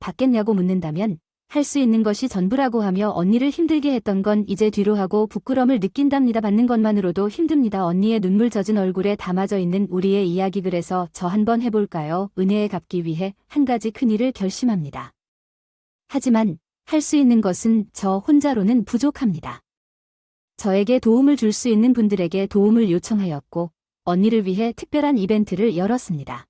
받겠냐고 묻는다면 할 수 있는 것이 전부라고 하며 언니를 힘들게 했던 건 이제 뒤로 하고 부끄럼을 느낀답니다. 받는 것만으로도 힘듭니다. 언니의 눈물 젖은 얼굴에 담아져 있는 우리의 이야기. 그래서 저 한번 해볼까요? 은혜에 갚기 위해 한 가지 큰일을 결심합니다. 하지만 할 수 있는 것은 저 혼자로는 부족합니다. 저에게 도움을 줄 수 있는 분들에게 도움을 요청하였고 언니를 위해 특별한 이벤트를 열었습니다.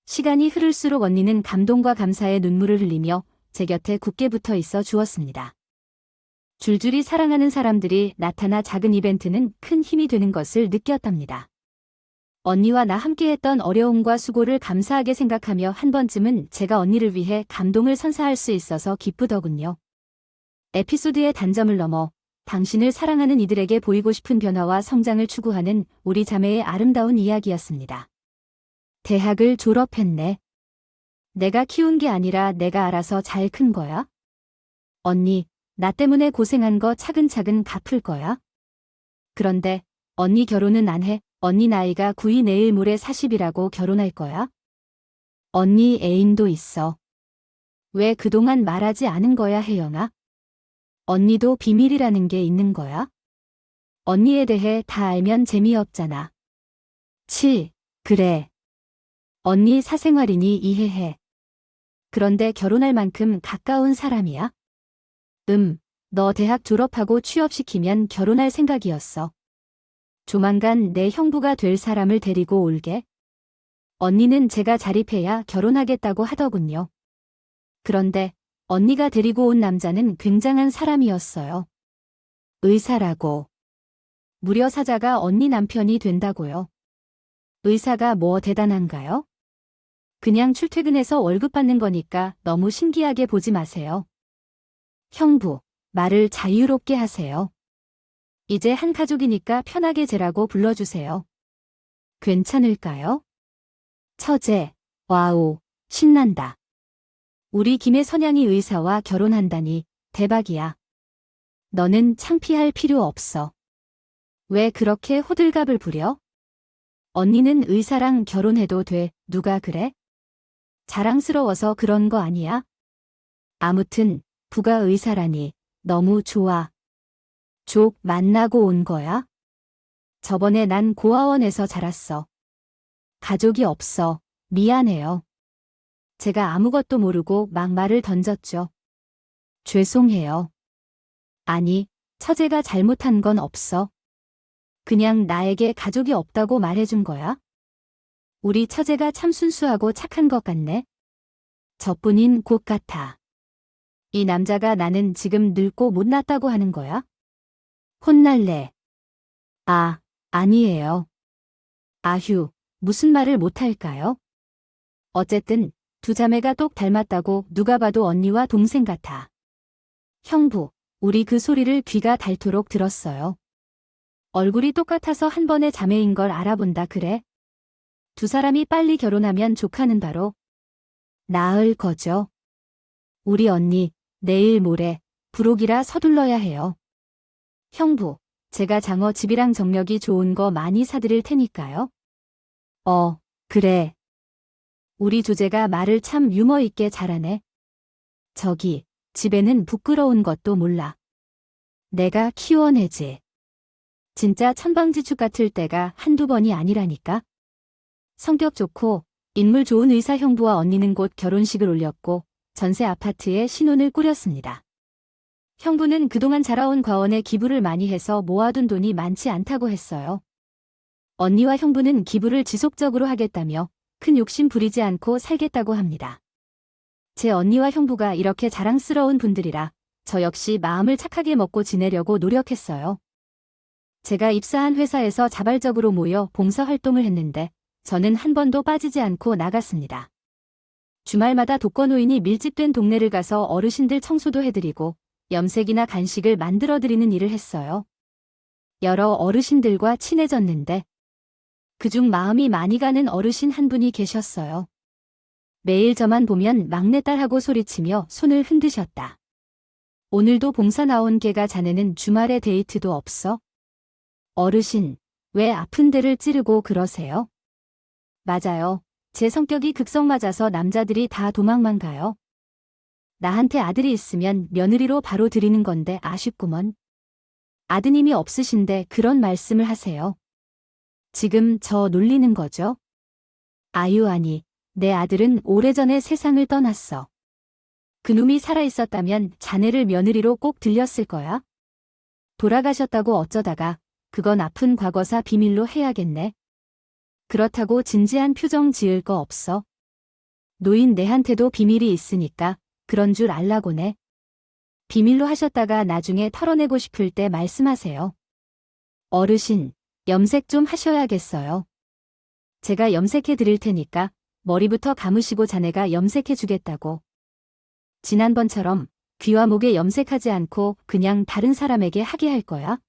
시간이 흐를수록 언니는 감동과 감사의 눈물을 흘리며 제 곁에 굳게 붙어 있어 주었습니다. 줄줄이 사랑하는 사람들이 나타나 작은 이벤트는 큰 힘이 되는 것을 느꼈답니다. 언니와 나 함께했던 어려움과 수고를 감사하게 생각하며 한 번쯤은 제가 언니를 위해 감동을 선사할 수 있어서 기쁘더군요. 에피소드의 단점을 넘어 당신을 사랑하는 이들에게 보이고 싶은 변화와 성장을 추구하는 우리 자매의 아름다운 이야기였습니다. 대학을 졸업했네. 내가 키운 게 아니라 내가 알아서 잘 큰 거야? 언니, 나 때문에 고생한 거 차근차근 갚을 거야? 그런데 언니 결혼은 안 해? 언니 나이가 9이 내일 모레 40이라고 결혼할 거야? 언니 애인도 있어. 왜 그동안 말하지 않은 거야, 혜영아? 언니도 비밀이라는 게 있는 거야? 언니에 대해 다 알면 재미없잖아. 그래. 언니 사생활이니 이해해. 그런데 결혼할 만큼 가까운 사람이야? 너 대학 졸업하고 취업시키면 결혼할 생각이었어. 조만간 내 형부가 될 사람을 데리고 올게. 언니는 제가 자립해야 결혼하겠다고 하더군요. 그런데 언니가 데리고 온 남자는 굉장한 사람이었어요. 의사라고. 무려 사자가 언니 남편이 된다고요. 의사가 뭐 대단한가요? 그냥 출퇴근해서 월급 받는 거니까 너무 신기하게 보지 마세요. 형부, 말을 자유롭게 하세요. 이제 한 가족이니까 편하게 제라고 불러주세요. 괜찮을까요? 처제, 와우, 신난다. 우리 김의 선양이 의사와 결혼한다니 대박이야. 너는 창피할 필요 없어. 왜 그렇게 호들갑을 부려? 언니는 의사랑 결혼해도 돼. 누가 그래? 자랑스러워서 그런 거 아니야? 아무튼 부가 의사라니 너무 좋아. 족 만나고 온 거야? 저번에 난 고아원에서 자랐어. 가족이 없어. 미안해요. 제가 아무것도 모르고 막 말을 던졌죠. 죄송해요. 아니, 처제가 잘못한 건 없어. 그냥 나에게 가족이 없다고 말해준 거야? 우리 처제가 참 순수하고 착한 것 같네. 저뿐인 곳 같아. 이 남자가 나는 지금 늙고 못났다고 하는 거야? 혼날래. 아니에요. 아휴, 무슨 말을 못할까요? 어쨌든 두 자매가 똑 닮았다고 누가 봐도 언니와 동생 같아. 형부, 우리 그 소리를 귀가 닳도록 들었어요. 얼굴이 똑같아서 한 번에 자매인 걸 알아본다 그래? 두 사람이 빨리 결혼하면 조카는 바로 나을 거죠. 우리 언니 내일 모레 부록이라 서둘러야 해요. 형부, 제가 장어 집이랑 정력이 좋은 거 많이 사드릴 테니까요. 그래. 우리 조제가 말을 참 유머 있게 잘하네. 저기, 집에는 부끄러운 것도 몰라. 내가 키워내지. 진짜 천방지축 같을 때가 한두 번이 아니라니까. 성격 좋고 인물 좋은 의사 형부와 언니는 곧 결혼식을 올렸고 전세 아파트에 신혼을 꾸렸습니다. 형부는 그동안 자라온 과원에 기부를 많이 해서 모아둔 돈이 많지 않다고 했어요. 언니와 형부는 기부를 지속적으로 하겠다며 큰 욕심 부리지 않고 살겠다고 합니다. 제 언니와 형부가 이렇게 자랑스러운 분들이라 저 역시 마음을 착하게 먹고 지내려고 노력했어요. 제가 입사한 회사에서 자발적으로 모여 봉사활동을 했는데 저는 한 번도 빠지지 않고 나갔습니다. 주말마다 독거노인이 밀집된 동네를 가서 어르신들 청소도 해드리고 염색이나 간식을 만들어드리는 일을 했어요. 여러 어르신들과 친해졌는데 그중 마음이 많이 가는 어르신 한 분이 계셨어요. 매일 저만 보면 막내딸하고 소리치며 손을 흔드셨다. 오늘도 봉사 나온 개가 자네는 주말에 데이트도 없어? 어르신, 왜 아픈 데를 찌르고 그러세요? 맞아요. 제 성격이 극성 맞아서 남자들이 다 도망만 가요. 나한테 아들이 있으면 며느리로 바로 드리는 건데 아쉽구먼. 아드님이 없으신데 그런 말씀을 하세요. 지금 저 놀리는 거죠? 아유 아니, 내 아들은 오래전에 세상을 떠났어. 그놈이 살아있었다면 자네를 며느리로 꼭 들렸을 거야. 돌아가셨다고 어쩌다가 그건 아픈 과거사 비밀로 해야겠네. 그렇다고 진지한 표정 지을 거 없어. 노인 내한테도 비밀이 있으니까 그런 줄 알라고네. 비밀로 하셨다가 나중에 털어내고 싶을 때 말씀하세요. 어르신, 염색 좀 하셔야겠어요. 제가 염색해 드릴 테니까 머리부터 감으시고 자네가 염색해 주겠다고. 지난번처럼 귀와 목에 염색하지 않고 그냥 다른 사람에게 하게 할 거야?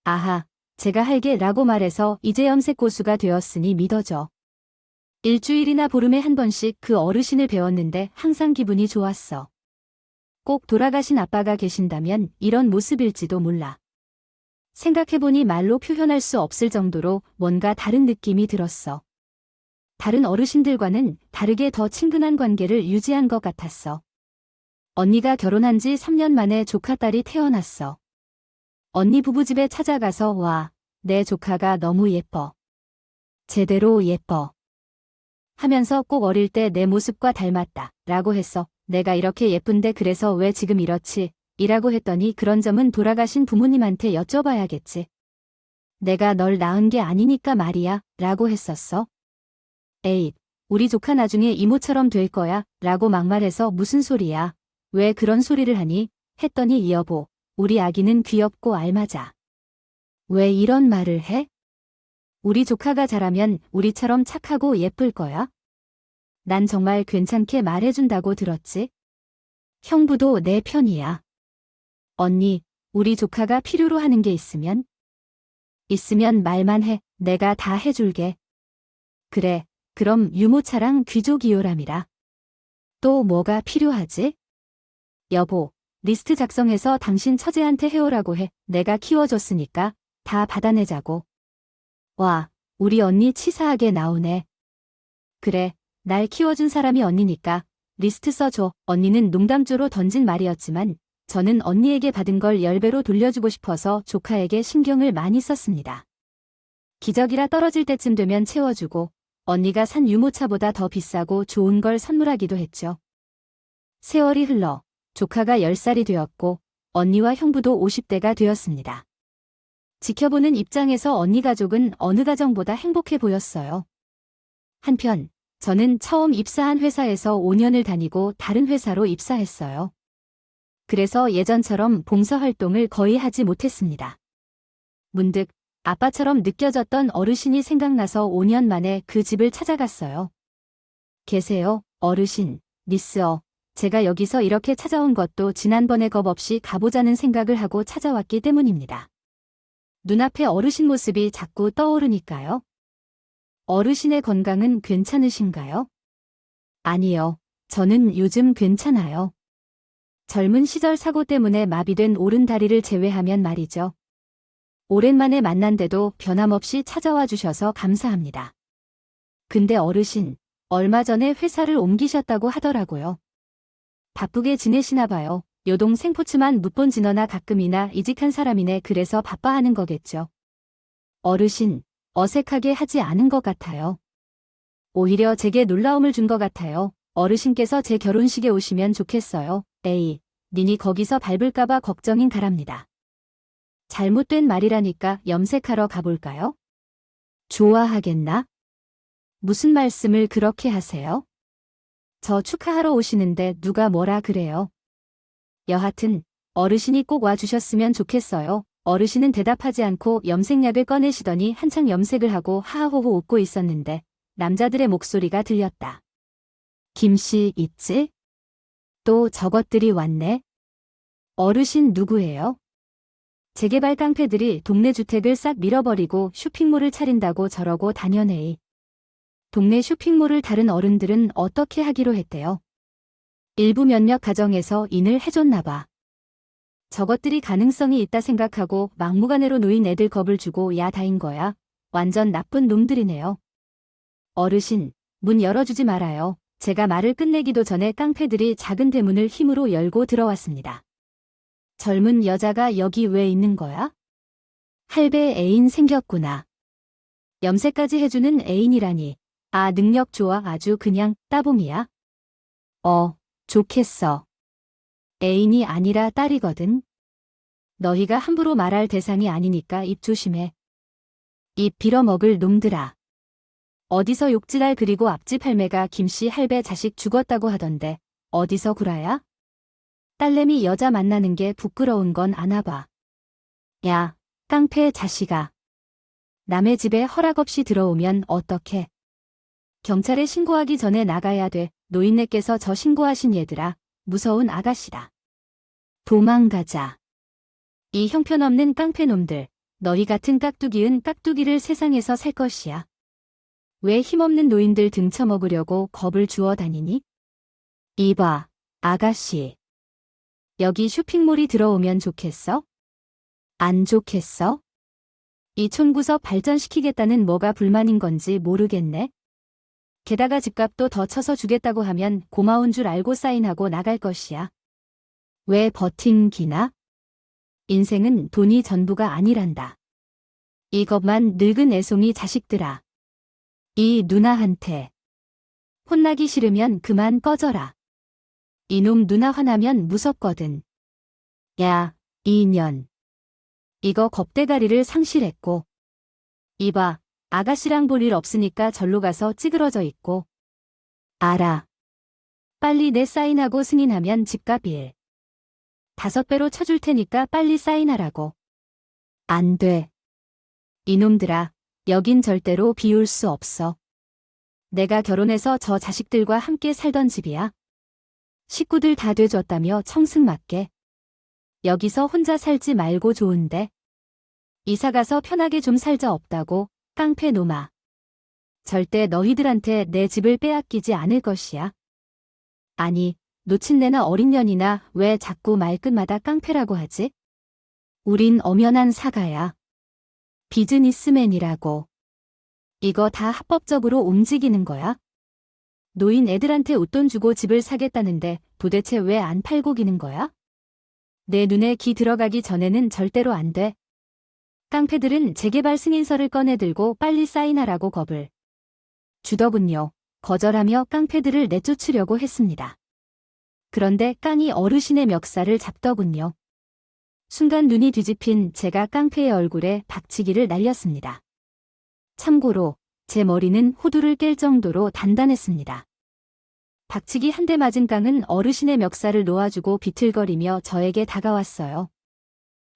아하, 제가 할게 라고 말해서 이제 염색 고수가 되었으니 믿어줘. 일주일이나 보름에 한 번씩 그 어르신을 배웠는데 항상 기분이 좋았어. 꼭 돌아가신 아빠가 계신다면 이런 모습일지도 몰라. 생각해보니 말로 표현할 수 없을 정도로 뭔가 다른 느낌이 들었어. 다른 어르신들과는 다르게 더 친근한 관계를 유지한 것 같았어. 언니가 결혼한 지 3년 만에 조카딸이 태어났어. 언니 부부집에 찾아가서 와, 내 조카가 너무 예뻐. 제대로 예뻐. 하면서 꼭 어릴 때 내 모습과 닮았다 라고 했어. 내가 이렇게 예쁜데 그래서 왜 지금 이렇지? 이라고 했더니 그런 점은 돌아가신 부모님한테 여쭤봐야겠지. 내가 널 낳은 게 아니니까 말이야 라고 했었어. 에잇, 우리 조카 나중에 이모처럼 될 거야 라고 막말해서 무슨 소리야. 왜 그런 소리를 하니? 했더니 이 여보, 우리 아기는 귀엽고 알맞아. 왜 이런 말을 해? 우리 조카가 자라면 우리처럼 착하고 예쁠 거야? 난 정말 괜찮게 말해준다고 들었지? 형부도 내 편이야. 언니, 우리 조카가 필요로 하는 게 있으면 말만 해. 내가 다 해줄게. 그래, 그럼 유모차랑 귀족이요람이라. 또 뭐가 필요하지? 여보, 리스트 작성해서 당신 처제한테 해오라고 해. 내가 키워줬으니까 다 받아내자고. 와, 우리 언니 치사하게 나오네. 그래, 날 키워준 사람이 언니니까 리스트 써줘. 언니는 농담조로 던진 말이었지만 저는 언니에게 받은 걸 10배로 돌려주고 싶어서 조카에게 신경을 많이 썼습니다. 기저귀라 떨어질 때쯤 되면 채워주고 언니가 산 유모차보다 더 비싸고 좋은 걸 선물하기도 했죠. 세월이 흘러 조카가 10살이 되었고 언니와 형부도 50대가 되었습니다. 지켜보는 입장에서 언니 가족은 어느 가정보다 행복해 보였어요. 한편 저는 처음 입사한 회사에서 5년을 다니고 다른 회사로 입사했어요. 그래서 예전처럼 봉사활동을 거의 하지 못했습니다. 문득 아빠처럼 느껴졌던 어르신이 생각나서 5년 만에 그 집을 찾아갔어요. 계세요, 어르신, 미스어. 제가 여기서 이렇게 찾아온 것도 지난번에 겁 없이 가보자는 생각을 하고 찾아왔기 때문입니다. 눈앞에 어르신 모습이 자꾸 떠오르니까요. 어르신의 건강은 괜찮으신가요? 아니요, 저는 요즘 괜찮아요. 젊은 시절 사고 때문에 마비된 오른 다리를 제외하면 말이죠. 오랜만에 만난데도 변함없이 찾아와 주셔서 감사합니다. 근데 어르신, 얼마 전에 회사를 옮기셨다고 하더라고요. 바쁘게 지내시나 봐요. 요동 생포츠만 묻본 진어나 가끔이나 이직한 사람이네. 그래서 바빠하는 거겠죠. 어르신, 어색하게 하지 않은 것 같아요. 오히려 제게 놀라움을 준 것 같아요. 어르신께서 제 결혼식에 오시면 좋겠어요. 에이, 니니 거기서 밟을까봐 걱정인 가랍니다. 잘못된 말이라니까 염색하러 가볼까요? 좋아하겠나? 무슨 말씀을 그렇게 하세요? 저 축하하러 오시는데 누가 뭐라 그래요? 여하튼 어르신이 꼭 와주셨으면 좋겠어요. 어르신은 대답하지 않고 염색약을 꺼내시더니 한창 염색을 하고 하하호호 웃고 있었는데 남자들의 목소리가 들렸다. 김씨 있지? 또 저것들이 왔네? 어르신 누구예요? 재개발 깡패들이 동네 주택을 싹 밀어버리고 쇼핑몰을 차린다고 저러고 다녀내이. 동네 쇼핑몰을 다른 어른들은 어떻게 하기로 했대요? 일부 몇몇 가정에서 인을 해줬나 봐. 저것들이 가능성이 있다 생각하고 막무가내로 놓인 애들 겁을 주고 야다인 거야. 완전 나쁜 놈들이네요. 어르신, 문 열어주지 말아요. 제가 말을 끝내기도 전에 깡패들이 작은 대문을 힘으로 열고 들어왔습니다. 젊은 여자가 여기 왜 있는 거야? 할배 애인 생겼구나. 염색까지 해주는 애인이라니. 아, 능력 좋아. 아주 그냥 따봉이야. 좋겠어. 애인이 아니라 딸이거든. 너희가 함부로 말할 대상이 아니니까 입 조심해. 입 빌어먹을 놈들아. 어디서 욕질할. 그리고 앞집 할매가 김씨 할배 자식 죽었다고 하던데 어디서 구라야? 딸내미 여자 만나는 게 부끄러운 건 아나 봐. 야, 깡패 자식아. 남의 집에 허락 없이 들어오면 어떡해? 경찰에 신고하기 전에 나가야 돼. 노인네께서 저 신고하신 얘들아. 무서운 아가씨다. 도망가자. 이 형편없는 깡패놈들. 너희 같은 깍두기은 깍두기를 세상에서 살 것이야. 왜 힘없는 노인들 등쳐먹으려고 겁을 주워 다니니? 이봐, 아가씨. 여기 쇼핑몰이 들어오면 좋겠어? 안 좋겠어? 이 촌구석 발전시키겠다는 뭐가 불만인 건지 모르겠네. 게다가 집값도 더 쳐서 주겠다고 하면 고마운 줄 알고 사인하고 나갈 것이야. 왜 버팅기나? 인생은 돈이 전부가 아니란다. 이것만 늙은 애송이 자식들아. 이 누나한테 혼나기 싫으면 그만 꺼져라. 이놈 누나 화나면 무섭거든. 야, 이년. 이거 겁대가리를 상실했고. 이봐, 아가씨랑 볼 일 없으니까 절로 가서 찌그러져 있고. 알아. 빨리 내 사인하고 승인하면 집값 5배로 쳐줄 테니까 빨리 사인하라고. 안 돼. 이놈들아, 여긴 절대로 비울 수 없어. 내가 결혼해서 저 자식들과 함께 살던 집이야. 식구들 다 돼줬다며 청승맞게. 여기서 혼자 살지 말고 좋은데. 이사가서 편하게 좀 살자. 없다고, 깡패 놈아. 절대 너희들한테 내 집을 빼앗기지 않을 것이야. 아니, 노친네나 어린 년이나 왜 자꾸 말끝마다 깡패라고 하지? 우린 엄연한 사가야. 비즈니스맨이라고. 이거 다 합법적으로 움직이는 거야? 노인 애들한테 웃돈 주고 집을 사겠다는데 도대체 왜 안 팔고 기는 거야? 내 눈에 기 들어가기 전에는 절대로 안 돼. 깡패들은 재개발 승인서를 꺼내들고 빨리 사인하라고 겁을 주더군요. 거절하며 깡패들을 내쫓으려고 했습니다. 그런데 깡이 어르신의 멱살을 잡더군요. 순간 눈이 뒤집힌 제가 깡패의 얼굴에 박치기를 날렸습니다. 참고로 제 머리는 호두를 깰 정도로 단단했습니다. 박치기 한 대 맞은 깡은 어르신의 멱살을 놓아주고 비틀거리며 저에게 다가왔어요.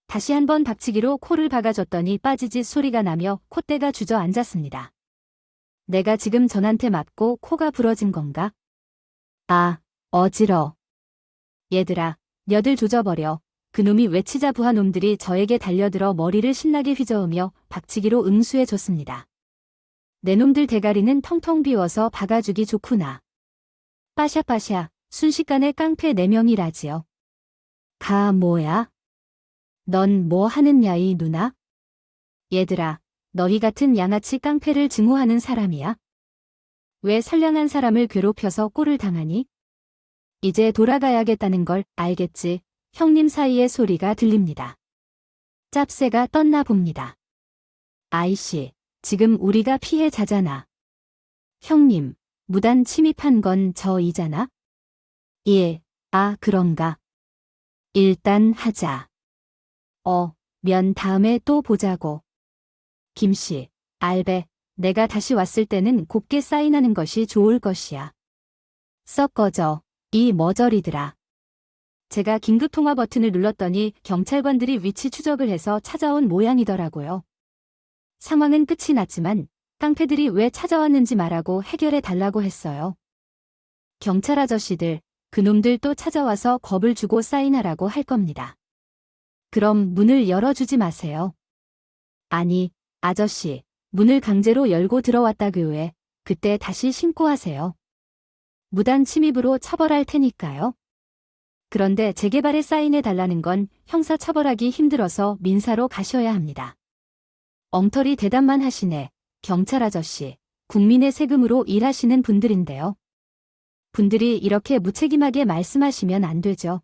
다시 한번 박치기로 코를 박아줬더니 빠지짓 소리가 나며 콧대가 주저앉았습니다. 내가 지금 전한테 맞고 코가 부러진 건가? 아, 어지러. 얘들아, 녀들 조져버려. 그놈이 외치자 부하 놈들이 저에게 달려들어 머리를 신나게 휘저으며 박치기로 응수해줬습니다. 내 놈들 대가리는 텅텅 비워서 박아주기 좋구나. 빠샤빠샤, 순식간에 깡패 4명이라지요. 가 뭐야? 넌 뭐 하느냐 이 누나? 얘들아, 너희 같은 양아치 깡패를 증오하는 사람이야? 왜 선량한 사람을 괴롭혀서 꼴을 당하니? 이제 돌아가야겠다는 걸 알겠지. 형님 사이의 소리가 들립니다. 짭새가 떴나 봅니다. 아이씨, 지금 우리가 피해자잖아. 형님, 무단 침입한 건 저이잖아? 예, 아 그런가. 일단 하자. 면 다음에 또 보자고. 김씨, 알베, 내가 다시 왔을 때는 곱게 사인하는 것이 좋을 것이야. 썩 꺼져, 이 머저리들아. 제가 긴급 통화 버튼을 눌렀더니 경찰관들이 위치 추적을 해서 찾아온 모양이더라고요. 상황은 끝이 났지만 깡패들이 왜 찾아왔는지 말하고 해결해 달라고 했어요. 경찰 아저씨들, 그놈들 또 찾아와서 겁을 주고 사인하라고 할 겁니다. 그럼 문을 열어주지 마세요. 아니, 아저씨, 문을 강제로 열고 들어왔다 그 외에 그때 다시 신고하세요. 무단 침입으로 처벌할 테니까요. 그런데 재개발에 사인해 달라는 건 형사 처벌하기 힘들어서 민사로 가셔야 합니다. 엉터리 대답만 하시네. 경찰 아저씨, 국민의 세금으로 일하시는 분들인데요. 분들이 이렇게 무책임하게 말씀하시면 안 되죠.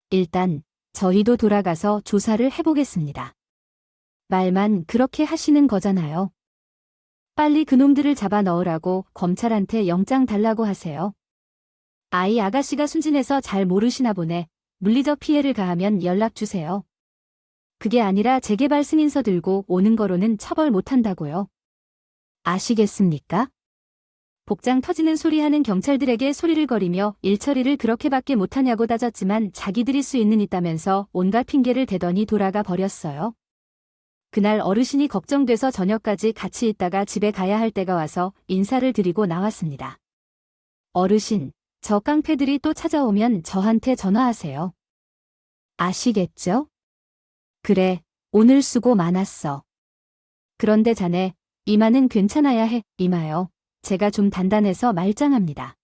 일단 저희도 돌아가서 조사를 해보겠습니다. 말만 그렇게 하시는 거잖아요. 빨리 그놈들을 잡아 넣으라고 검찰한테 영장 달라고 하세요. 아이 아가씨가 순진해서 잘 모르시나 보네. 물리적 피해를 가하면 연락 주세요. 그게 아니라 재개발 승인서 들고 오는 거로는 처벌 못한다고요. 아시겠습니까? 복장 터지는 소리 하는 경찰들에게 소리를 거리며 일 처리를 그렇게밖에 못하냐고 따졌지만 자기들이 수 있다면서 온갖 핑계를 대더니 돌아가 버렸어요. 그날 어르신이 걱정돼서 저녁까지 같이 있다가 집에 가야 할 때가 와서 인사를 드리고 나왔습니다. 어르신, 저 깡패들이 또 찾아오면 저한테 전화하세요. 아시겠죠? 그래, 오늘 수고 많았어. 그런데 자네, 이마는 괜찮아야 해, 이마요. 제가 좀 단단해서 말짱합니다.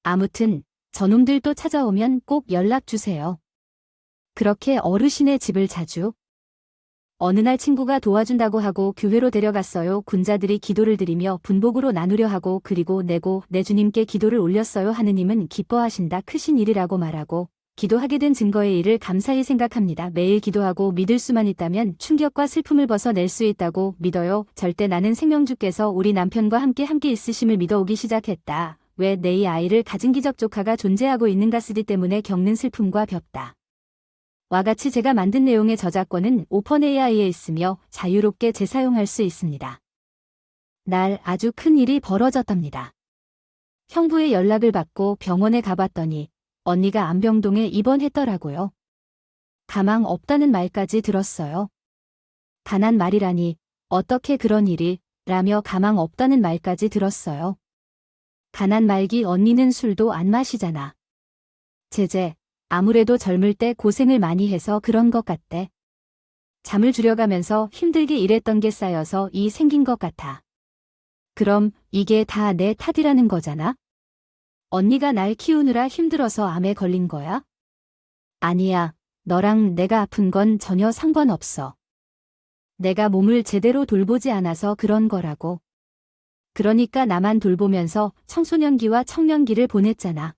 아무튼 저놈들 또 찾아오면 꼭 연락 주세요. 그렇게 어르신의 집을 자주. 어느 날 친구가 도와준다고 하고 교회로 데려갔어요. 군자들이 기도를 드리며 분복으로 나누려 하고 그리고 내 주님께 기도를 올렸어요. 하느님은 기뻐하신다. 크신 일이라고 말하고 기도하게 된 증거의 일을 감사히 생각합니다. 매일 기도하고 믿을 수만 있다면 충격과 슬픔을 벗어낼 수 있다고 믿어요. 절대 나는 생명주께서 우리 남편과 함께 있으심을 믿어오기 시작했다. 왜 내 이 아이를 가진 기적 조카가 존재하고 있는가 쓰디 때문에 겪는 슬픔과 벽다. 와 같이 제가 만든 내용의 저작권은 오픈AI에 있으며 자유롭게 재사용할 수 있습니다. 날 아주 큰 일이 벌어졌답니다. 형부의 연락을 받고 병원에 가봤더니 언니가 안병동에 입원했더라고요. 가망 없다는 말까지 들었어요. 단한 말이라니 어떻게 그런 일이 라며 가망 없다는 말까지 들었어요. 가난 말기 언니는 술도 안 마시잖아. 제제, 아무래도 젊을 때 고생을 많이 해서 그런 것 같대. 잠을 줄여가면서 힘들게 일했던 게 쌓여서 이 생긴 것 같아. 그럼 이게 다 내 탓이라는 거잖아? 언니가 날 키우느라 힘들어서 암에 걸린 거야? 아니야, 너랑 내가 아픈 건 전혀 상관없어. 내가 몸을 제대로 돌보지 않아서 그런 거라고. 그러니까 나만 돌보면서 청소년기와 청년기를 보냈잖아.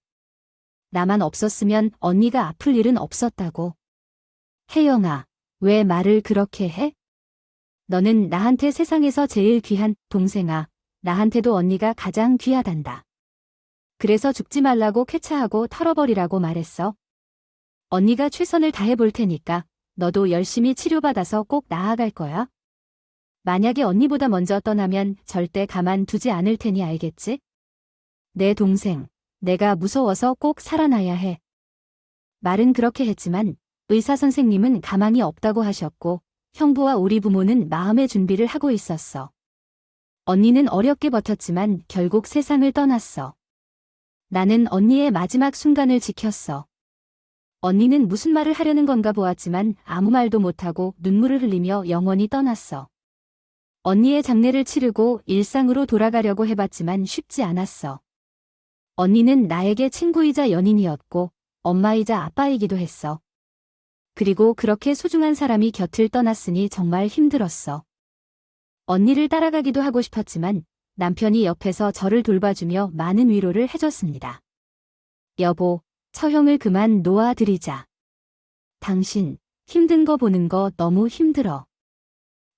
나만 없었으면 언니가 아플 일은 없었다고. 혜영아, 왜 말을 그렇게 해? 너는 나한테 세상에서 제일 귀한 동생아. 나한테도 언니가 가장 귀하단다. 그래서 죽지 말라고 쾌차하고 털어버리라고 말했어. 언니가 최선을 다해볼 테니까 너도 열심히 치료받아서 꼭 나아갈 거야. 만약에 언니보다 먼저 떠나면 절대 가만두지 않을 테니 알겠지? 내 동생, 내가 무서워서 꼭 살아나야 해. 말은 그렇게 했지만 의사 선생님은 가망이 없다고 하셨고 형부와 우리 부모는 마음의 준비를 하고 있었어. 언니는 어렵게 버텼지만 결국 세상을 떠났어. 나는 언니의 마지막 순간을 지켰어. 언니는 무슨 말을 하려는 건가 보았지만 아무 말도 못하고 눈물을 흘리며 영원히 떠났어. 언니의 장례를 치르고 일상으로 돌아가려고 해봤지만 쉽지 않았어. 언니는 나에게 친구이자 연인이었고 엄마이자 아빠이기도 했어. 그리고 그렇게 소중한 사람이 곁을 떠났으니 정말 힘들었어. 언니를 따라가기도 하고 싶었지만 남편이 옆에서 저를 돌봐주며 많은 위로를 해줬습니다. 여보, 처형을 그만 놓아드리자. 당신, 힘든 거 보는 거 너무 힘들어.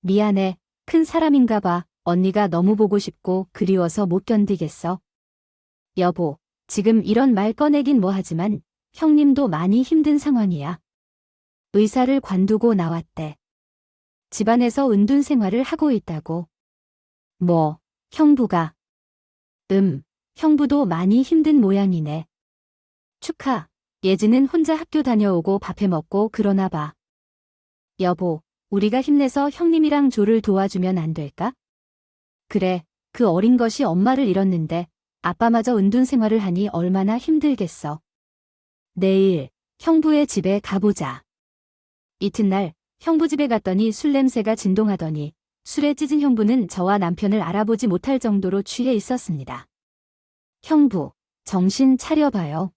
미안해, 큰 사람인가 봐. 언니가 너무 보고 싶고 그리워서 못 견디겠어. 여보, 지금 이런 말 꺼내긴 뭐하지만 형님도 많이 힘든 상황이야. 의사를 관두고 나왔대. 집안에서 은둔 생활을 하고 있다고. 뭐, 형부가. 형부도 많이 힘든 모양이네. 축하, 예지는 혼자 학교 다녀오고 밥해 먹고 그러나 봐. 여보, 우리가 힘내서 형님이랑 조를 도와주면 안 될까? 그래, 그 어린 것이 엄마를 잃었는데 아빠마저 은둔 생활을 하니 얼마나 힘들겠어. 내일 형부의 집에 가보자. 이튿날 형부 집에 갔더니 술 냄새가 진동하더니 술에 찌진 형부는 저와 남편을 알아보지 못할 정도로 취해 있었습니다. 형부, 정신 차려봐요.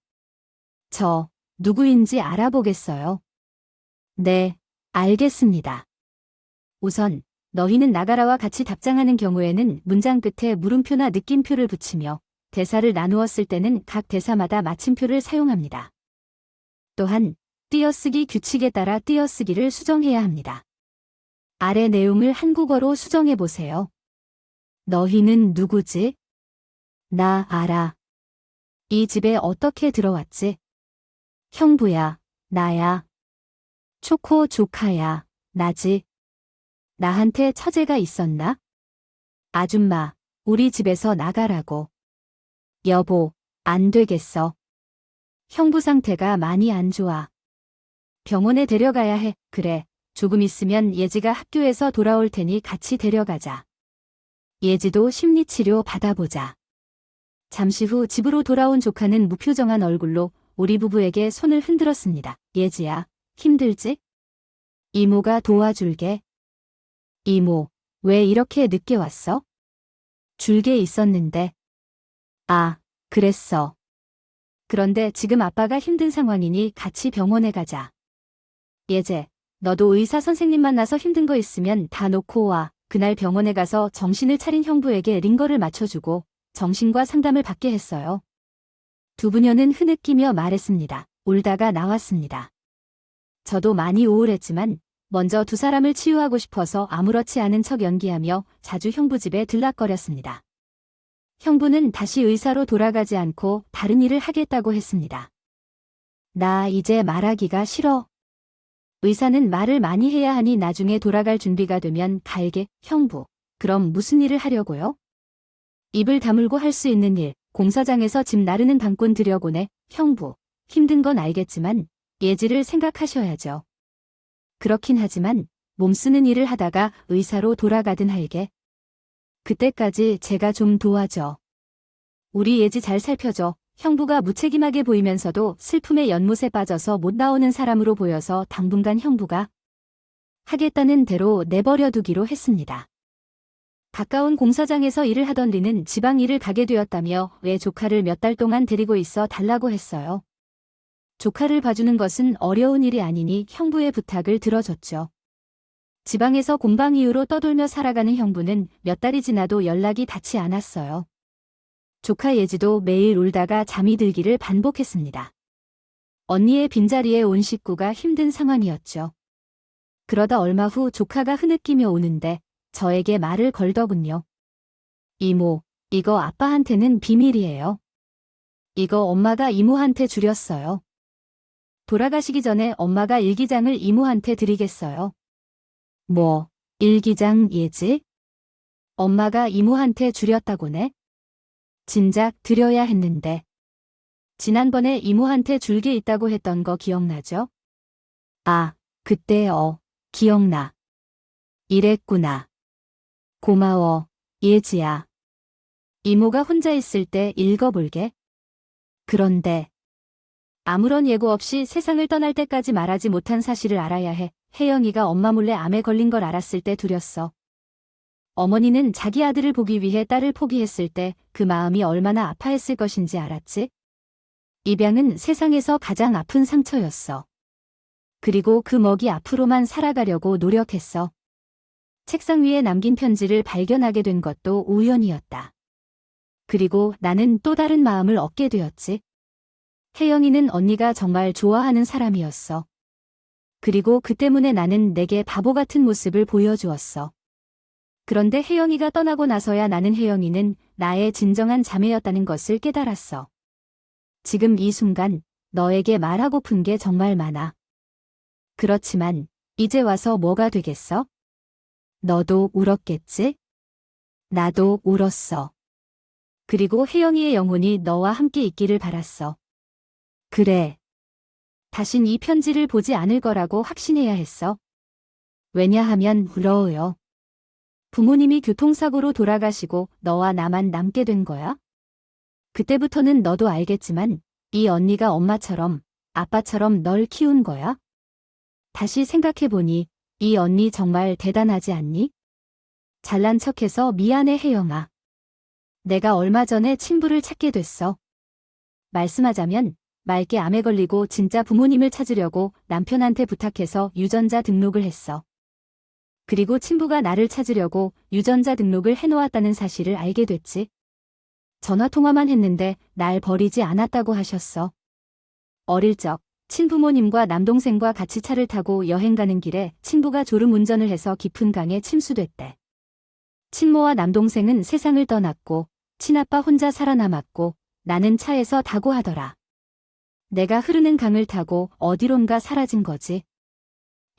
저 누구인지 알아보겠어요. 네, 알겠습니다. 우선 너희는 나가라와 같이 답장하는 경우에는 문장 끝에 물음표나 느낌표를 붙이며 대사를 나누었을 때는 각 대사마다 마침표를 사용합니다. 또한 띄어쓰기 규칙에 따라 띄어쓰기를 수정해야 합니다. 아래 내용을 한국어로 수정해 보세요. 너희는 누구지? 나 알아. 이 집에 어떻게 들어왔지? 형부야, 나야. 초코 조카야, 나지. 나한테 처제가 있었나? 아줌마, 우리 집에서 나가라고. 여보, 안 되겠어. 형부 상태가 많이 안 좋아. 병원에 데려가야 해. 그래, 조금 있으면 예지가 학교에서 돌아올 테니 같이 데려가자. 예지도 심리치료 받아보자. 잠시 후 집으로 돌아온 조카는 무표정한 얼굴로 우리 부부에게 손을 흔들었습니다. 예지야, 힘들지? 이모가 도와줄게. 이모, 왜 이렇게 늦게 왔어? 줄게 있었는데. 아, 그랬어. 그런데 지금 아빠가 힘든 상황이니 같이 병원에 가자. 예제, 너도 의사 선생님 만나서 힘든 거 있으면 다 놓고 와. 그날 병원에 가서 정신을 차린 형부에게 링거를 맞춰주고 정신과 상담을 받게 했어요. 두 부녀는 흐느끼며 말했습니다. 울다가 나왔습니다. 저도 많이 우울했지만 먼저 두 사람을 치유하고 싶어서 아무렇지 않은 척 연기하며 자주 형부 집에 들락거렸습니다. 형부는 다시 의사로 돌아가지 않고 다른 일을 하겠다고 했습니다. 나 이제 말하기가 싫어. 의사는 말을 많이 해야 하니 나중에 돌아갈 준비가 되면 갈게. 형부, 그럼 무슨 일을 하려고요? 입을 다물고 할 수 있는 일, 공사장에서 집 나르는 방꾼 들여보내. 형부, 힘든 건 알겠지만 예지를 생각하셔야죠. 그렇긴 하지만 몸 쓰는 일을 하다가 의사로 돌아가든 할게. 그때까지 제가 좀 도와줘. 우리 예지 잘 살펴줘. 형부가 무책임하게 보이면서도 슬픔의 연못에 빠져서 못 나오는 사람으로 보여서 당분간 형부가 하겠다는 대로 내버려 두기로 했습니다. 가까운 공사장에서 일을 하던 리는 지방 일을 가게 되었다며 왜 조카를 몇 달 동안 데리고 있어 달라고 했어요. 조카를 봐주는 것은 어려운 일이 아니니 형부의 부탁을 들어줬죠. 지방에서 공방 이후로 떠돌며 살아가는 형부는 몇 달이 지나도 연락이 닿지 않았어요. 조카 예지도 매일 울다가 잠이 들기를 반복했습니다. 언니의 빈자리에 온 식구가 힘든 상황이었죠. 그러다 얼마 후 조카가 흐느끼며 우는데 저에게 말을 걸더군요. 이모, 이거 아빠한테는 비밀이에요. 이거 엄마가 이모한테 주렸어요. 돌아가시기 전에 엄마가 일기장을 이모한테 드리겠어요. 뭐, 일기장 예지? 엄마가 이모한테 주렸다고네? 진작 드려야 했는데. 지난번에 이모한테 줄 게 있다고 했던 거 기억나죠? 아, 그때 기억나. 이랬구나. 고마워, 예지야. 이모가 혼자 있을 때 읽어볼게. 그런데 아무런 예고 없이 세상을 떠날 때까지 말하지 못한 사실을 알아야 해. 혜영이가 엄마 몰래 암에 걸린 걸 알았을 때 두렸어. 어머니는 자기 아들을 보기 위해 딸을 포기했을 때 그 마음이 얼마나 아파했을 것인지 알았지? 입양은 세상에서 가장 아픈 상처였어. 그리고 그 먹이 앞으로만 살아가려고 노력했어. 책상 위에 남긴 편지를 발견하게 된 것도 우연이었다. 그리고 나는 또 다른 마음을 얻게 되었지. 혜영이는 언니가 정말 좋아하는 사람이었어. 그리고 그 때문에 나는 내게 바보 같은 모습을 보여주었어. 그런데 혜영이가 떠나고 나서야 나는 혜영이는 나의 진정한 자매였다는 것을 깨달았어. 지금 이 순간 너에게 말하고픈 게 정말 많아. 그렇지만 이제 와서 뭐가 되겠어? 너도 울었겠지? 나도 울었어. 그리고 혜영이의 영혼이 너와 함께 있기를 바랐어. 그래. 다신 이 편지를 보지 않을 거라고 확신해야 했어. 왜냐하면 부러워요. 부모님이 교통사고로 돌아가시고 너와 나만 남게 된 거야? 그때부터는 너도 알겠지만 이 언니가 엄마처럼 아빠처럼 널 키운 거야? 다시 생각해보니 이 언니 정말 대단하지 않니? 잘난 척해서 미안해 혜영아. 내가 얼마 전에 친부를 찾게 됐어. 말씀하자면 맑게 암에 걸리고 진짜 부모님을 찾으려고 남편한테 부탁해서 유전자 등록을 했어. 그리고 친부가 나를 찾으려고 유전자 등록을 해놓았다는 사실을 알게 됐지. 전화통화만 했는데 날 버리지 않았다고 하셨어. 어릴 적 친부모님과 남동생과 같이 차를 타고 여행 가는 길에 친부가 졸음 운전을 해서 깊은 강에 침수됐대. 친모와 남동생은 세상을 떠났고 친아빠 혼자 살아남았고 나는 차에서 다고하더라. 내가 흐르는 강을 타고 어디론가 사라진 거지.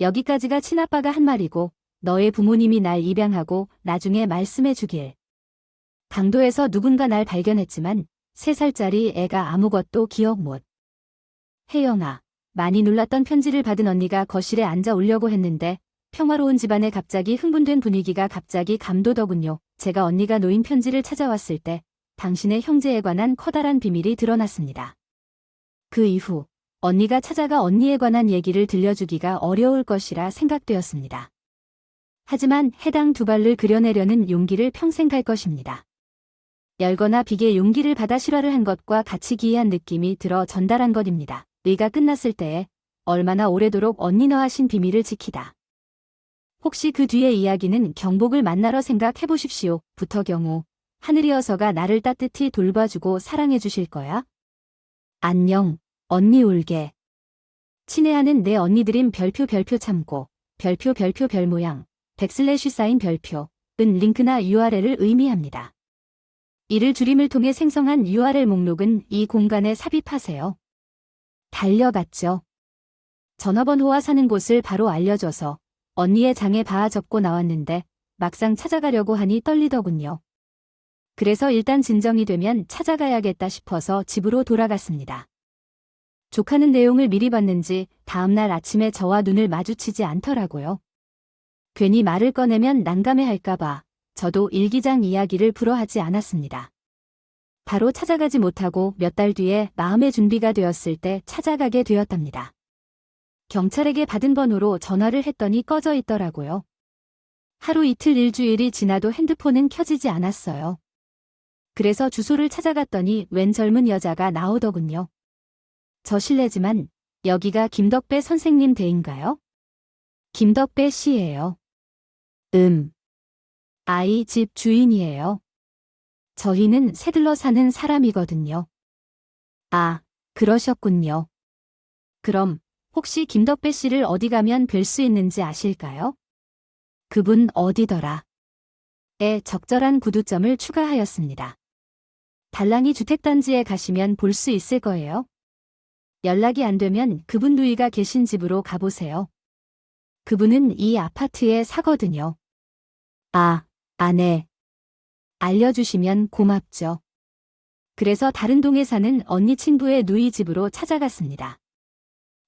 여기까지가 친아빠가 한 말이고 너의 부모님이 날 입양하고 나중에 말씀해 주길. 강도에서 누군가 날 발견했지만 3살짜리 애가 아무것도 기억 못. 혜영아, 많이 놀랐던 편지를 받은 언니가 거실에 앉아 울려고 했는데 평화로운 집안에 갑자기 흥분된 분위기가 갑자기 감도더군요. 제가 언니가 놓인 편지를 찾아왔을 때 당신의 형제에 관한 커다란 비밀이 드러났습니다. 그 이후 언니가 찾아가 언니에 관한 얘기를 들려주기가 어려울 것이라 생각되었습니다. 하지만 해당 두 발을 그려내려는 용기를 평생 갈 것입니다. 열거나 비계 용기를 받아 실화를 한 것과 같이 기이한 느낌이 들어 전달한 것입니다. 의가 끝났을 때에 얼마나 오래도록 언니 너 하신 비밀을 지키다. 혹시 그 뒤의 이야기는 경복을 만나러 생각해 보십시오. 부터 경우 하늘이어서가 나를 따뜻히 돌봐주고 사랑해 주실 거야. 안녕, 언니 울게. 친애하는 내 언니들임 별표 참고 별표 별 모양 백슬래시 사인 별표 은 링크나 URL을 의미합니다. 이를 줄임을 통해 생성한 URL 목록은 이 공간에 삽입하세요. 달려갔죠. 전화번호와 사는 곳을 바로 알려줘서 언니의 장에 바아 적고 나왔는데 막상 찾아가려고 하니 떨리더군요. 그래서 일단 진정이 되면 찾아가야겠다 싶어서 집으로 돌아갔습니다. 족하는 내용을 미리 봤는지 다음날 아침에 저와 눈을 마주치지 않더라고요. 괜히 말을 꺼내면 난감해할까봐 저도 일기장 이야기를 불어하지 않았습니다. 바로 찾아가지 못하고 몇 달 뒤에 마음의 준비가 되었을 때 찾아가게 되었답니다. 경찰에게 받은 번호로 전화를 했더니 꺼져 있더라고요. 하루 이틀 일주일이 지나도 핸드폰은 켜지지 않았어요. 그래서 주소를 찾아갔더니 웬 젊은 여자가 나오더군요. 저 실례지만 여기가 김덕배 선생님 댁인가요? 김덕배 씨예요. 아이 집 주인이에요. 저희는 새들러 사는 사람이거든요. 아, 그러셨군요. 그럼 혹시 김덕배 씨를 어디 가면 뵐 수 있는지 아실까요? 그분 어디더라? 에 적절한 구두점을 추가하였습니다. 달랑이 주택단지에 가시면 볼 수 있을 거예요. 연락이 안 되면 그분 누이가 계신 집으로 가보세요. 그분은 이 아파트에 사거든요. 아, 아네. 알려주시면 고맙죠. 그래서 다른 동에 사는 언니 친구의 누이 집으로 찾아갔습니다.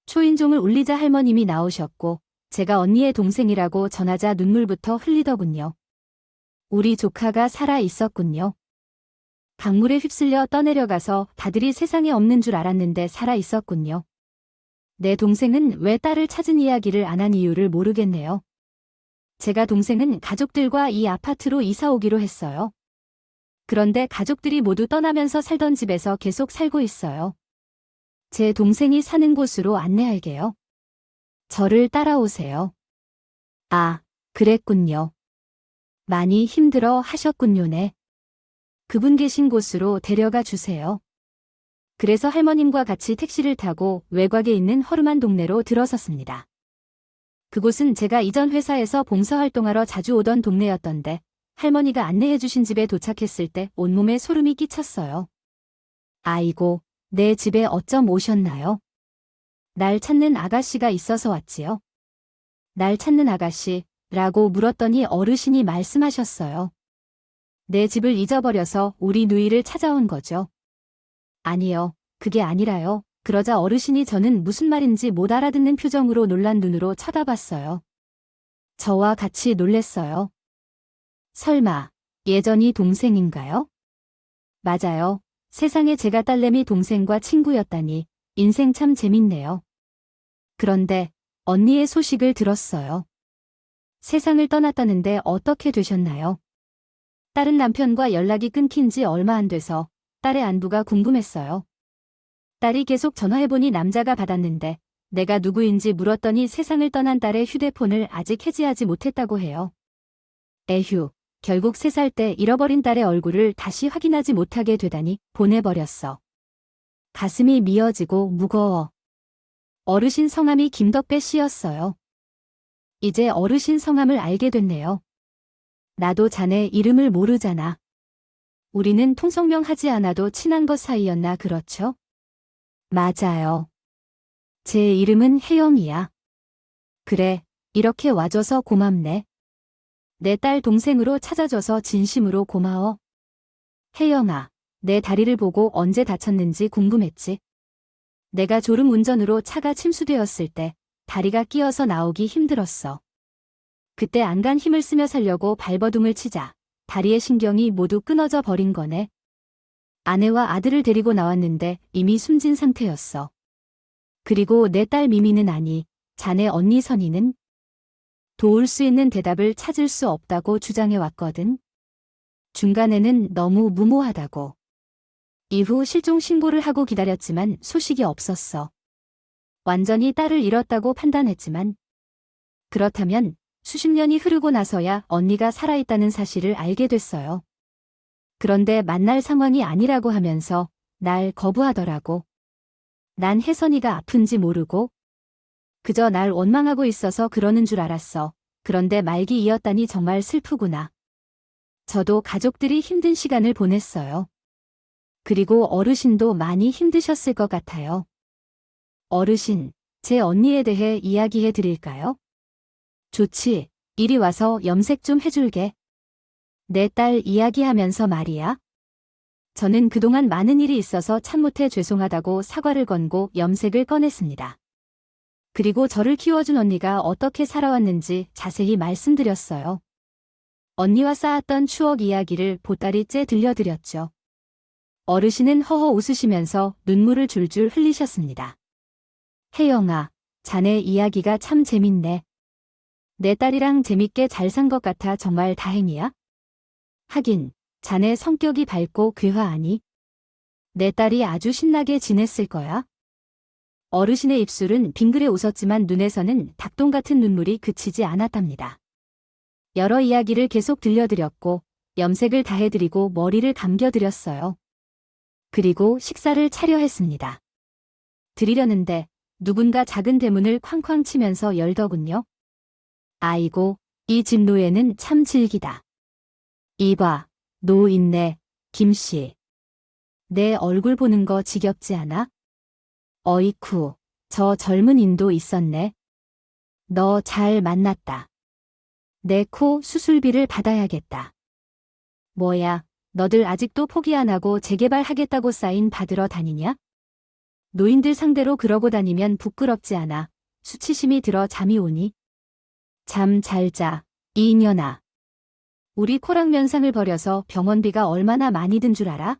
초인종을 울리자 할머님이 나오셨고 제가 언니의 동생이라고 전하자 눈물부터 흘리더군요. 우리 조카가 살아 있었군요. 강물에 휩쓸려 떠내려가서 다들이 세상에 없는 줄 알았는데 살아 있었군요. 내 동생은 왜 딸을 찾은 이야기를 안 한 이유를 모르겠네요. 제가 동생은 가족들과 이 아파트로 이사 오기로 했어요. 그런데 가족들이 모두 떠나면서 살던 집에서 계속 살고 있어요. 제 동생이 사는 곳으로 안내할게요. 저를 따라오세요. 아, 그랬군요. 많이 힘들어 하셨군요네. 그분 계신 곳으로 데려가 주세요. 그래서 할머님과 같이 택시를 타고 외곽에 있는 허름한 동네로 들어섰습니다. 그곳은 제가 이전 회사에서 봉사활동하러 자주 오던 동네였던데 할머니가 안내해 주신 집에 도착했을 때 온몸에 소름이 끼쳤어요. 아이고, 내 집에 어쩜 오셨나요? 날 찾는 아가씨가 있어서 왔지요. 날 찾는 아가씨라고 물었더니 어르신이 말씀하셨어요. 내 집을 잊어버려서 우리 누이를 찾아온 거죠. 아니요, 그게 아니라요. 그러자 어르신이 저는 무슨 말인지 못 알아듣는 표정으로 놀란 눈으로 쳐다봤어요. 저와 같이 놀랬어요. 설마 예전이 동생인가요? 맞아요. 세상에 제가 딸내미 동생과 친구였다니 인생 참 재밌네요. 그런데 언니의 소식을 들었어요. 세상을 떠났다는데 어떻게 되셨나요? 딸은 남편과 연락이 끊긴 지 얼마 안 돼서 딸의 안부가 궁금했어요. 딸이 계속 전화해보니 남자가 받았는데 내가 누구인지 물었더니 세상을 떠난 딸의 휴대폰을 아직 해지하지 못했다고 해요. 에휴, 결국 3살 때 잃어버린 딸의 얼굴을 다시 확인하지 못하게 되다니 보내버렸어. 가슴이 미어지고 무거워. 어르신 성함이 김덕배 씨였어요. 이제 어르신 성함을 알게 됐네요. 나도 자네 이름을 모르잖아. 우리는 통성명 하지 않아도 친한 것 사이였나 그렇죠? 맞아요. 제 이름은 혜영이야. 그래, 이렇게 와줘서 고맙네. 내 딸 동생으로 찾아줘서 진심으로 고마워. 혜영아, 내 다리를 보고 언제 다쳤는지 궁금했지? 내가 졸음 운전으로 차가 침수되었을 때 다리가 끼어서 나오기 힘들었어. 그때 안간 힘을 쓰며 살려고 발버둥을 치자 다리의 신경이 모두 끊어져 버린 거네. 아내와 아들을 데리고 나왔는데 이미 숨진 상태였어. 그리고 내 딸 미미는 아니, 자네 언니 선이는 도울 수 있는 대답을 찾을 수 없다고 주장해 왔거든. 중간에는 너무 무모하다고. 이후 실종 신고를 하고 기다렸지만 소식이 없었어. 완전히 딸을 잃었다고 판단했지만 그렇다면 수십 년이 흐르고 나서야 언니가 살아있다는 사실을 알게 됐어요. 그런데 만날 상황이 아니라고 하면서 날 거부하더라고. 난 혜선이가 아픈지 모르고 그저 날 원망하고 있어서 그러는 줄 알았어. 그런데 말기 이었다니 정말 슬프구나. 저도 가족들이 힘든 시간을 보냈어요. 그리고 어르신도 많이 힘드셨을 것 같아요. 어르신, 제 언니에 대해 이야기해 드릴까요? 좋지. 이리 와서 염색 좀 해줄게. 내 딸 이야기하면서 말이야. 저는 그동안 많은 일이 있어서 참 못해 죄송하다고 사과를 건고 염색을 꺼냈습니다. 그리고 저를 키워준 언니가 어떻게 살아왔는지 자세히 말씀드렸어요. 언니와 쌓았던 추억 이야기를 보따리째 들려드렸죠. 어르신은 허허 웃으시면서 눈물을 줄줄 흘리셨습니다. 혜영아, 자네 이야기가 참 재밌네. 내 딸이랑 재밌게 잘 산 것 같아 정말 다행이야. 하긴, 자네 성격이 밝고 괴화하니 내 딸이 아주 신나게 지냈을 거야. 어르신의 입술은 빙그레 웃었지만 눈에서는 닭똥 같은 눈물이 그치지 않았답니다. 여러 이야기를 계속 들려드렸고 염색을 다 해드리고 머리를 감겨드렸어요. 그리고 식사를 차려 했습니다. 드리려는데 누군가 작은 대문을 쾅쾅 치면서 열더군요. 아이고, 이 집 노예는 참 질기다. 이봐, 노 있네, 김씨. 내 얼굴 보는 거 지겹지 않아? 어이쿠, 저 젊은 인도 있었네. 너 잘 만났다. 내 코 수술비를 받아야겠다. 뭐야, 너들 아직도 포기 안 하고 재개발하겠다고 사인 받으러 다니냐? 노인들 상대로 그러고 다니면 부끄럽지 않아. 수치심이 들어 잠이 오니? 잠 잘 자, 이년아. 우리 코랑면상을 버려서 병원비가 얼마나 많이 든 줄 알아?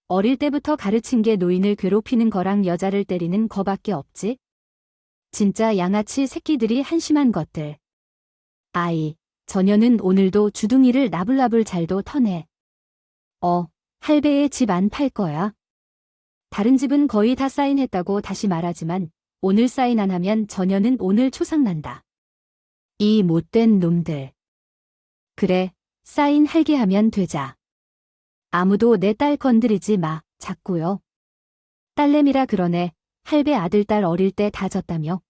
어릴 때부터 가르친 게 노인을 괴롭히는 거랑 여자를 때리는 거밖에 없지? 진짜 양아치 새끼들이 한심한 것들. 아이, 저녀는 오늘도 주둥이를 나불나불 잘도 터네. 할배의 집 안 팔 거야. 다른 집은 거의 다 사인했다고 다시 말하지만 오늘 사인 안 하면 저녀는 오늘 초상난다. 이 못된 놈들. 그래, 사인할게 하면 되자. 아무도 내 딸 건드리지 마, 자꾸요. 딸내미라 그러네. 할배 아들딸 어릴 때 다 졌다며.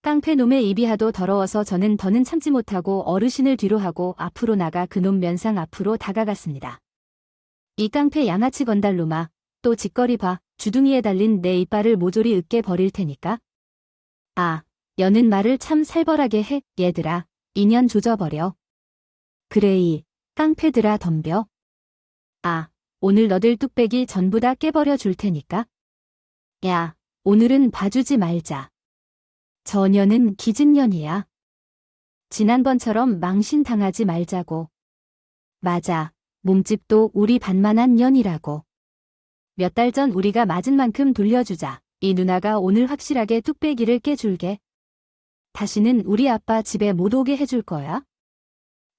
깡패놈의 입이 하도 더러워서 저는 더는 참지 못하고 어르신을 뒤로 하고 앞으로 나가 그놈 면상 앞으로 다가갔습니다. 이 깡패 양아치 건달놈아, 또 짓거리 봐. 주둥이에 달린 내 이빨을 모조리 으깨 버릴 테니까. 아, 여는 말을 참 살벌하게 해, 얘들아. 인연 조져버려. 그래 이 깡패들아 덤벼. 아, 오늘 너들 뚝배기 전부 다 깨버려 줄 테니까. 야, 오늘은 봐주지 말자. 저녀는 기진년이야. 지난번처럼 망신당하지 말자고. 맞아, 몸집도 우리 반만한 년이라고. 몇 달 전 우리가 맞은 만큼 돌려주자. 이 누나가 오늘 확실하게 뚝배기를 깨줄게. 다시는 우리 아빠 집에 못 오게 해줄 거야.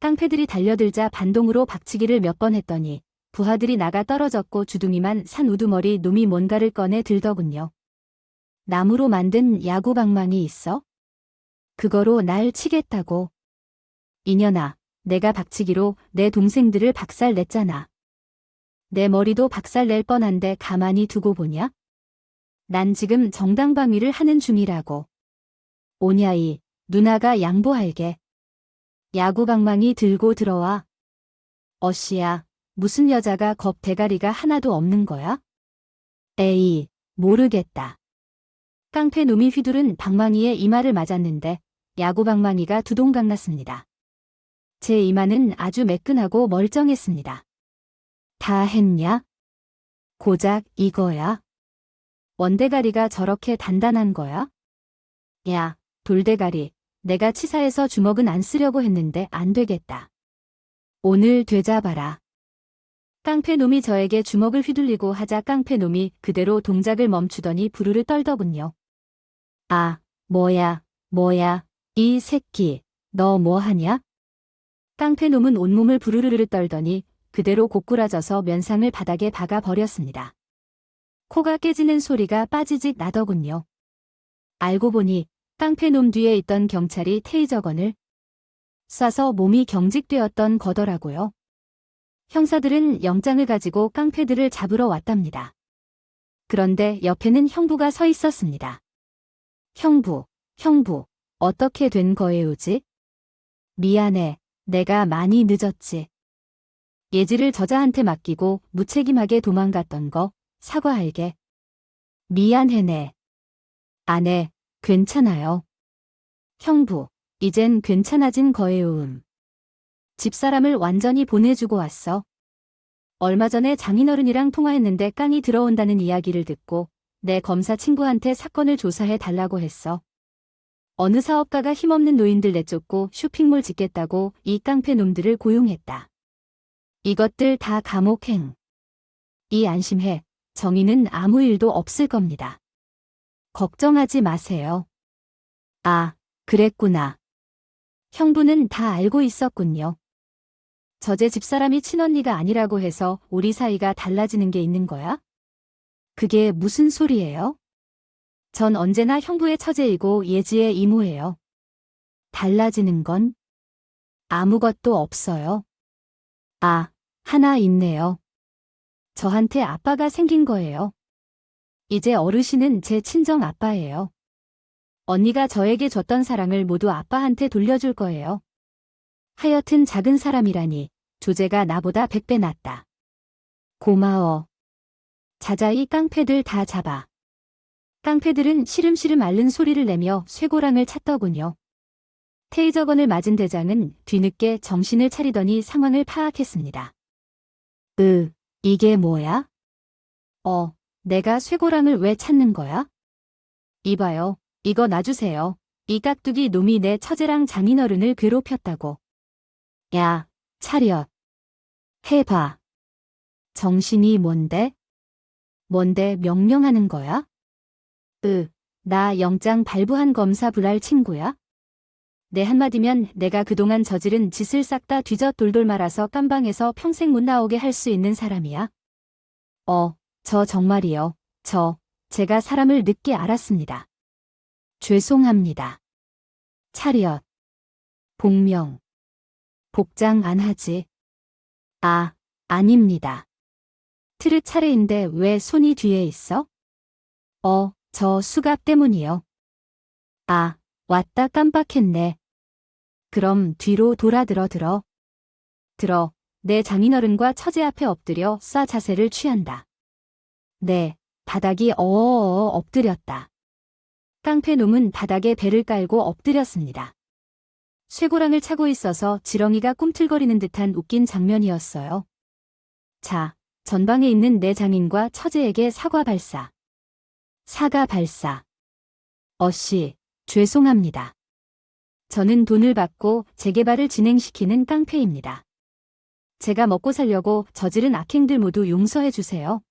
깡패들이 달려들자 반동으로 박치기를 몇 번 했더니 부하들이 나가 떨어졌고 주둥이만 산 우두머리 놈이 뭔가를 꺼내 들더군요. 나무로 만든 야구방망이 있어? 그거로 날 치겠다고. 이년아, 내가 박치기로 내 동생들을 박살 냈잖아. 내 머리도 박살 낼 뻔한데 가만히 두고 보냐? 난 지금 정당방위를 하는 중이라고. 오냐이, 누나가 양보할게. 야구방망이 들고 들어와. 어씨야, 무슨 여자가 겁 대가리가 하나도 없는 거야? 에이, 모르겠다. 깡패 놈이 휘두른 방망이에 이마를 맞았는데 야구방망이가 두동강 났습니다. 제 이마는 아주 매끈하고 멀쩡했습니다. 다 했냐? 고작 이거야? 원대가리가 저렇게 단단한 거야? 야, 돌대가리, 내가 치사해서 주먹은 안 쓰려고 했는데 안 되겠다. 오늘 되잡아라. 깡패놈이 저에게 주먹을 휘둘리고 하자 깡패놈이 그대로 동작을 멈추더니 부르르 떨더군요. 아, 뭐야, 이 새끼, 너 뭐하냐? 깡패놈은 온몸을 부르르르 떨더니 그대로 고꾸라져서 면상을 바닥에 박아 버렸습니다. 코가 깨지는 소리가 빠지직 나더군요. 알고 보니 깡패놈 뒤에 있던 경찰이 테이저건을 쏴서 몸이 경직되었던 거더라고요. 형사들은 영장을 가지고 깡패들을 잡으러 왔답니다. 그런데 옆에는 형부가 서 있었습니다. 형부, 어떻게 된 거예요지? 미안해, 내가 많이 늦었지. 예지를 저자한테 맡기고 무책임하게 도망갔던 거 사과할게. 미안해네. 아네, 괜찮아요. 형부, 이젠 괜찮아진 거예요. 집사람을 완전히 보내주고 왔어. 얼마 전에 장인어른이랑 통화했는데 깡이 들어온다는 이야기를 듣고 내 검사 친구한테 사건을 조사해 달라고 했어. 어느 사업가가 힘없는 노인들 내쫓고 쇼핑몰 짓겠다고 이 깡패 놈들을 고용했다. 이것들 다 감옥행. 이 안심해. 정의는 아무 일도 없을 겁니다. 걱정하지 마세요. 아, 그랬구나. 형부는 다 알고 있었군요. 저제 집사람이 친언니가 아니라고 해서 우리 사이가 달라지는 게 있는 거야? 그게 무슨 소리예요? 전 언제나 형부의 처제이고 예지의 이모예요. 달라지는 건 아무것도 없어요. 아, 하나 있네요. 저한테 아빠가 생긴 거예요. 이제 어르신은 제 친정 아빠예요. 언니가 저에게 줬던 사랑을 모두 아빠한테 돌려줄 거예요. 하여튼 작은 사람이라니 조제가 나보다 100배 낫다. 고마워. 자자이 깡패들 다 잡아. 깡패들은 시름시름 앓는 소리를 내며 쇠고랑을 찾더군요. 테이저건을 맞은 대장은 뒤늦게 정신을 차리더니 상황을 파악했습니다. 이게 뭐야? 내가 쇠고랑을 왜 찾는 거야? 이봐요, 이거 놔주세요. 이 깍두기 놈이 내 처제랑 장인어른을 괴롭혔다고. 야, 차렷. 해봐. 정신이 뭔데? 뭔데 명령하는 거야? 나 영장 발부한 검사 불알 친구야? 내 한마디면 내가 그동안 저지른 짓을 싹 다 뒤져 돌돌 말아서 깜방에서 평생 못 나오게 할 수 있는 사람이야? 저 정말이요. 제가 사람을 늦게 알았습니다. 죄송합니다. 차렷. 복명. 복장 안 하지? 아닙니다. 트릇 차례인데 왜 손이 뒤에 있어? 저 수갑 때문이요. 왔다 깜빡했네. 그럼 뒤로 들어. 내 장인어른과 처제 앞에 엎드려 쏴 자세를 취한다. 네, 바닥이 엎드렸다. 깡패 놈은 바닥에 배를 깔고 엎드렸습니다. 쇠고랑을 차고 있어서 지렁이가 꿈틀거리는 듯한 웃긴 장면이었어요. 자, 전방에 있는 내 장인과 처제에게 사과 발사. 사과 발사. 어씨, 죄송합니다. 저는 돈을 받고 재개발을 진행시키는 깡패입니다. 제가 먹고 살려고 저지른 악행들 모두 용서해 주세요.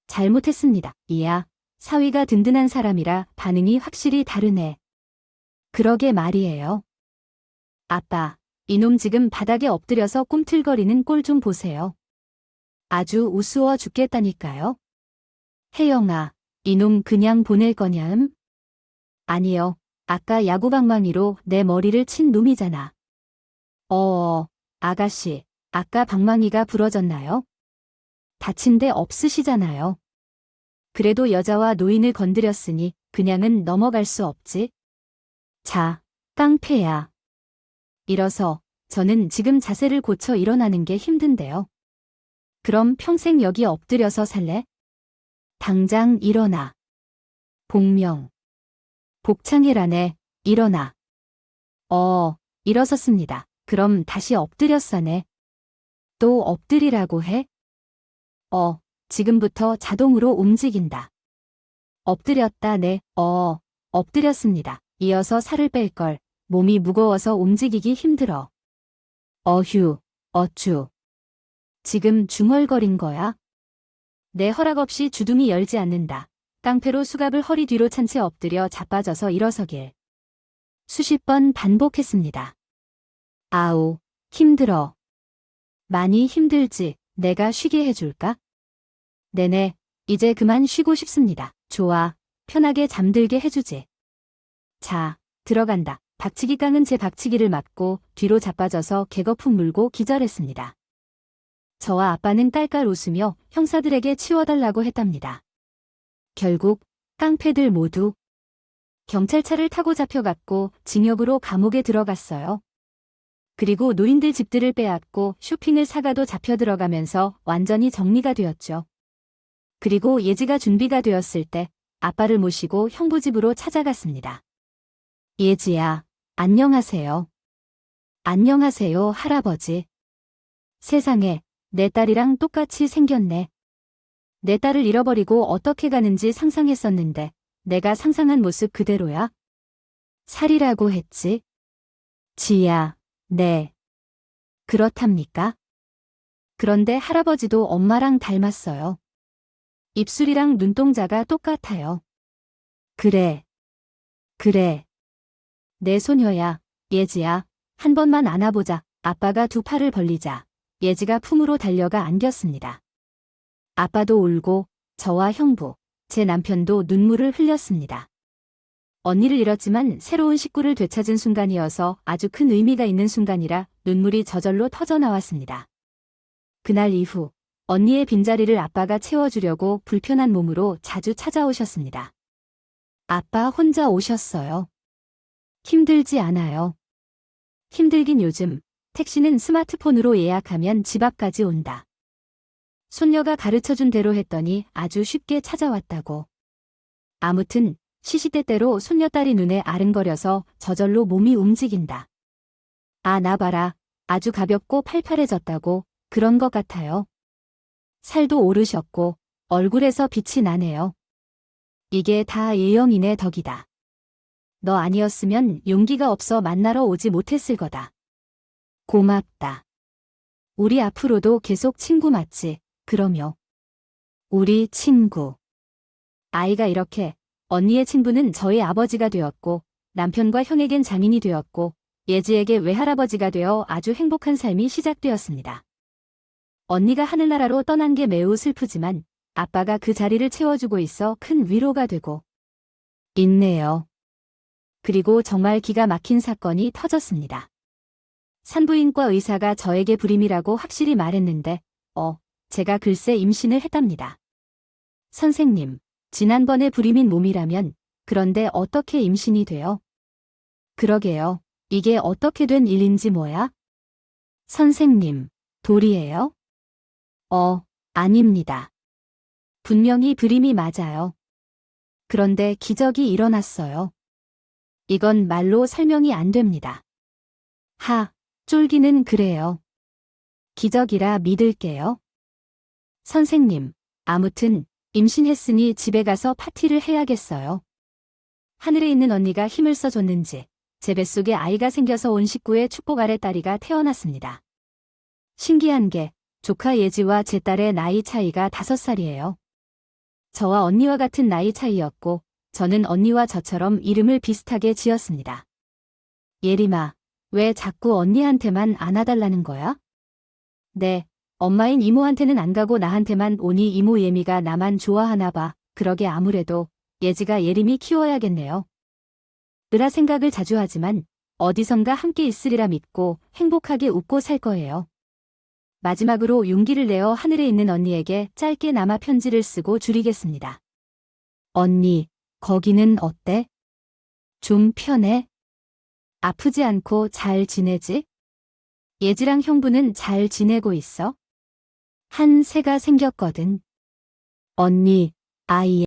잘못했습니다. 이야, 사위가 든든한 사람이라 반응이 확실히 다르네. 그러게 말이에요. 아빠, 이놈 지금 바닥에 엎드려서 꿈틀거리는 꼴 좀 보세요. 아주 우스워 죽겠다니까요. 혜영아, 이놈 그냥 보낼 거냐음? 아니요, 아까 야구방망이로 내 머리를 친 놈이잖아. 아가씨, 아까 방망이가 부러졌나요? 다친 데 없으시잖아요. 그래도 여자와 노인을 건드렸으니 그냥은 넘어갈 수 없지. 자, 깡패야. 일어서. 저는 지금 자세를 고쳐 일어나는 게 힘든데요. 그럼 평생 여기 엎드려서 살래? 당장 일어나. 복명. 복창해라네. 일어나. 일어섰습니다. 그럼 다시 엎드려 싸네. 또 엎드리라고 해? 지금부터 자동으로 움직인다. 엎드렸다 네. 엎드렸습니다. 이어서 살을 뺄 걸. 몸이 무거워서 움직이기 힘들어. 어휴, 어쭈. 지금 중얼거린 거야? 내 허락 없이 주둥이 열지 않는다. 깡패로 수갑을 허리 뒤로 찬 채 엎드려 자빠져서 일어서길. 수십 번 반복했습니다. 아우, 힘들어. 많이 힘들지. 내가 쉬게 해줄까? 네네, 이제 그만 쉬고 싶습니다. 좋아, 편하게 잠들게 해주지. 자, 들어간다. 박치기 깡은 제 박치기를 맞고 뒤로 자빠져서 개거품 물고 기절했습니다. 저와 아빠는 깔깔 웃으며 형사들에게 치워달라고 했답니다. 결국 깡패들 모두 경찰차를 타고 잡혀갔고 징역으로 감옥에 들어갔어요. 그리고 노인들 집들을 빼앗고 쇼핑을 사가도 잡혀 들어가면서 완전히 정리가 되었죠. 그리고 예지가 준비가 되었을 때 아빠를 모시고 형부 집으로 찾아갔습니다. 예지야, 안녕하세요. 안녕하세요, 할아버지. 세상에, 내 딸이랑 똑같이 생겼네. 내 딸을 잃어버리고 어떻게 가는지 상상했었는데 내가 상상한 모습 그대로야? 살이라고 했지? 지야, 네. 그렇답니까? 그런데 할아버지도 엄마랑 닮았어요. 입술이랑 눈동자가 똑같아요. 그래. 그래. 내 소녀야, 예지야. 한 번만 안아보자. 아빠가 두 팔을 벌리자. 예지가 품으로 달려가 안겼습니다. 아빠도 울고 저와 형부, 제 남편도 눈물을 흘렸습니다. 언니를 잃었지만 새로운 식구를 되찾은 순간이어서 아주 큰 의미가 있는 순간이라 눈물이 저절로 터져 나왔습니다. 그날 이후 언니의 빈자리를 아빠가 채워주려고 불편한 몸으로 자주 찾아오셨습니다. 아빠 혼자 오셨어요. 힘들지 않아요. 힘들긴 요즘 택시는 스마트폰으로 예약하면 집 앞까지 온다. 손녀가 가르쳐준 대로 했더니 아주 쉽게 찾아왔다고. 아무튼 시시때때로 손녀딸이 눈에 아른거려서 저절로 몸이 움직인다. 아, 나 봐라. 아주 가볍고 팔팔해졌다고. 그런 것 같아요. 살도 오르셨고 얼굴에서 빛이 나네요. 이게 다 예영이네 덕이다. 너 아니었으면 용기가 없어 만나러 오지 못했을 거다. 고맙다. 우리 앞으로도 계속 친구 맞지? 그럼요. 우리 친구. 아이가 이렇게 언니의 친부는 저의 아버지가 되었고 남편과 형에겐 장인이 되었고 예지에게 외할아버지가 되어 아주 행복한 삶이 시작되었습니다. 언니가 하늘나라로 떠난 게 매우 슬프지만 아빠가 그 자리를 채워주고 있어 큰 위로가 되고 있네요. 그리고 정말 기가 막힌 사건이 터졌습니다. 산부인과 의사가 저에게 불임이라고 확실히 말했는데 제가 글쎄 임신을 했답니다. 선생님, 지난번에 불임인 몸이라면 그런데 어떻게 임신이 돼요? 그러게요. 이게 어떻게 된 일인지 뭐야? 선생님, 돌이에요? 아닙니다. 분명히 불임이 맞아요. 그런데 기적이 일어났어요. 이건 말로 설명이 안 됩니다. 쫄기는 그래요. 기적이라 믿을게요. 선생님, 아무튼 임신했으니 집에 가서 파티를 해야겠어요. 하늘에 있는 언니가 힘을 써줬는지 제 뱃속에 아이가 생겨서 온 식구의 축복 아래 딸이가 태어났습니다. 신기한 게 조카 예지와 제 딸의 나이 차이가 5살이에요. 저와 언니와 같은 나이 차이였고 저는 언니와 저처럼 이름을 비슷하게 지었습니다. 예림아, 왜 자꾸 언니한테만 안아달라는 거야? 네, 엄마인 이모한테는 안 가고 나한테만 오니 이모 예미가 나만 좋아하나 봐. 그러게 아무래도 예지가 예림이 키워야겠네요. 으라 생각을 자주 하지만 어디선가 함께 있으리라 믿고 행복하게 웃고 살 거예요. 마지막으로 용기를 내어 하늘에 있는 언니에게 짧게나마 편지를 쓰고 줄이겠습니다. 언니, 거기는 어때? 좀 편해? 아프지 않고 잘 지내지? 예지랑 형부는 잘 지내고 있어? 한 새가 생겼거든. 언니, 아이